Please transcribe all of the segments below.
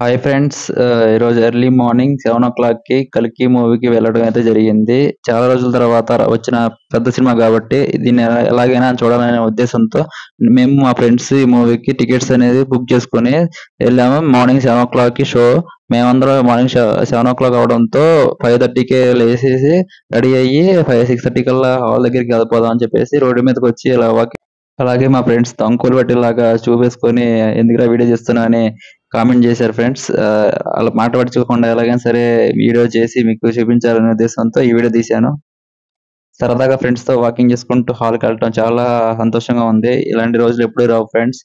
Hi friends. ఈరోజు early morning 7:00కి 'కల్కి' మూవీకి వెళ్ళడం అయితే జరిగింది. చాలా రోజుల తర్వాత వచ్చిన పెద్ద సినిమా కాబట్టి దీన్ని ఎలాగైనా చూడాలనే ఉద్దేశంతో మేము మా ఫ్రెండ్స్ ఈ మూవీకి టికెట్స్ అనేది బుక్ చేసుకొని వెళ్ళాము. మార్నింగ్ 7:00కి షో. మేమందరం మార్నింగ్ 7:00 అవ్వడంతో 5:30కే లేసేసి రెడీ అయ్యి 6:30 కల్లా హాల్ దగ్గరికి వెళ్ళిపోదాం అని చెప్పేసి రోడ్డు మీదకి వచ్చి ఇలా అలాగే మా ఫ్రెండ్స్ తంకులు పట్టేలాగా చూపేసుకొని ఎందుకురా వీడియో చేస్తున్నా అని కామెంట్ చేశారు ఫ్రెండ్స్. అలా మాట పట్టించుకోకుండా ఎలాగైనా సరే వీడియో చేసి మీకు చూపించాలనే ఉద్దేశంతో ఈ వీడియో తీశాను. సరదాగా ఫ్రెండ్స్‌తో వాకింగ్ చేసుకుంటూ హాల్‌కి వెళ్ళటం చాలా సంతోషంగా ఉంది. ఇలాంటి రోజులు ఎప్పుడూ రావు ఫ్రెండ్స్.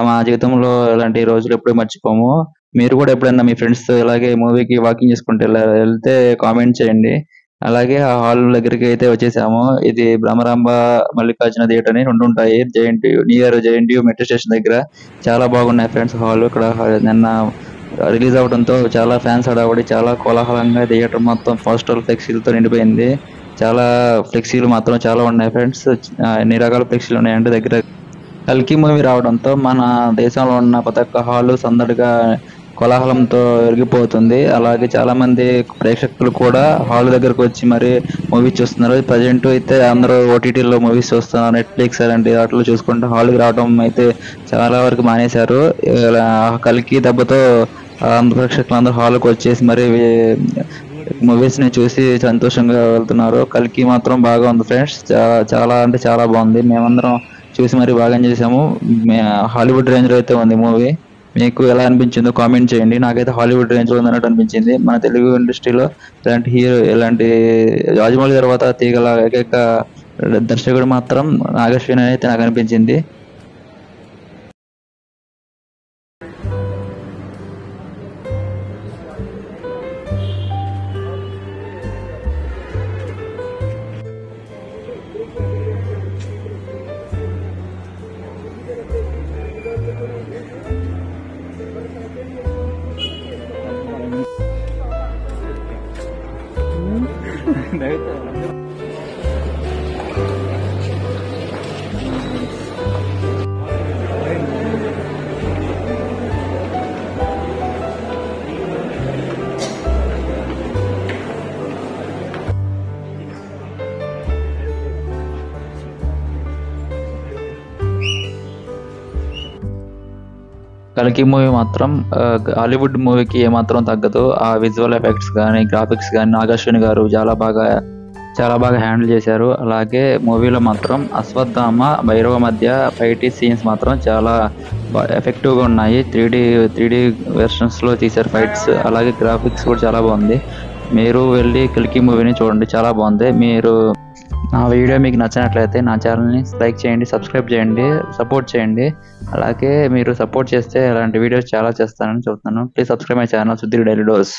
మా జీవితంలో ఇలాంటి రోజులు ఎప్పుడూ మర్చిపోము. మీరు కూడా ఎప్పుడైనా మీ ఫ్రెండ్స్‌తో ఇలాగే మూవీకి వాకింగ్ చేసుకుంటూ వెళ్తే కామెంట్ చేయండి. అలాగే ఆ హాల్ దగ్గరికి అయితే వచ్చేసాము. ఇది భ్రమరాంబ మల్లికార్జున థియేటర్ అని 2 ఉంటాయి. నియర్ జేఎన్‌టీయూ మెట్రో స్టేషన్ దగ్గర. చాలా బాగున్నాయి ఫ్రెండ్స్ హాలు. ఇక్కడ నిన్న రిలీజ్ అవ్వడంతో చాలా ఫ్యాన్స్ హడావుడి, చాలా కోలాహలంగా థియేటర్ మొత్తం పోస్టర్లు, ఫ్లెక్సీలతో నిండిపోయింది. చాలా ఫ్లెక్సీలు మాత్రం చాలా ఉన్నాయి ఫ్రెండ్స్. ఎన్ని రకాల ఫ్లెక్సీలు ఉన్నాయంటే దగ్గర 'కల్కి' మూవీ రావడంతో మన దేశంలో ఉన్న ప్రతి ఒక్క హాలు సందడిగా కోలాహలంతో వెలిగిపోతుంది. అలాగే చాలా మంది ప్రేక్షకులు కూడా హాల్ దగ్గరకు వచ్చి మరి మూవీస్ చూస్తున్నారు. ప్రజెంట్ అయితే అందరూ ఓటీటీలో మూవీస్ చూస్తున్నారు. నెట్‌ఫ్లిక్స్ అలాంటి వాటిలో చూసుకుంటూ హాల్‌కి రావడం అయితే చాలా వరకు మానేశారు. ఇలా 'కల్కి' దెబ్బతో ప్రేక్షకులందరూ హాల్‌కి వచ్చేసి మరి మూవీస్‌ని చూసి సంతోషంగా వెళ్తున్నారు. 'కల్కి' మాత్రం బాగా ఉంది ఫ్రెండ్స్. చాలా అంటే చాలా బాగుంది. మేమందరం చూసి మరి బాగా ఎంజాయ్ చేసాము. హాలీవుడ్ రేంజ్‌లో అయితే ఉంది మూవీ. మీకు ఎలా అనిపించిందో కామెంట్ చేయండి. నాకైతే హాలీవుడ్ రేంజ్‌లో ఉందన్నట్టు అనిపించింది. మన తెలుగు ఇండస్ట్రీలో ఇలాంటి రాజమౌళి తర్వాత తీగల ఏకైక దర్శకుడు మాత్రం నాగశ్విన్ అని అయితే నాకు అనిపించింది. కల్కి మూవీ మాత్రం హాలీవుడ్ మూవీకి ఏమాత్రం తగ్గదు. ఆ విజువల్ ఎఫెక్ట్స్ కానీ, గ్రాఫిక్స్ కానీ నాగశ్విన్ గారు చాలా బాగా హ్యాండిల్ చేశారు. అలాగే మూవీలో మాత్రం అశ్వత్థామ, భైరవ మధ్య ఫైట్ సీన్స్ మాత్రం చాలా ఎఫెక్టివ్గా ఉన్నాయి. 3D వెర్షన్స్లో తీశారు ఫైట్స్. అలాగే గ్రాఫిక్స్ కూడా చాలా బాగుంది. మీరు వెళ్ళి కల్కి మూవీని చూడండి, చాలా బాగుంది. నా వీడియో మీకు నచ్చినట్లయితే నా ఛానల్ని లైక్ చేయండి, సబ్స్క్రైబ్ చేయండి, సపోర్ట్ చేయండి. అలాగే మీరు సపోర్ట్ చేస్తే అలాంటి వీడియోస్ చాలా చేస్తానని చెప్తున్నాను. Please subscribe my channel Sudheer daily dose.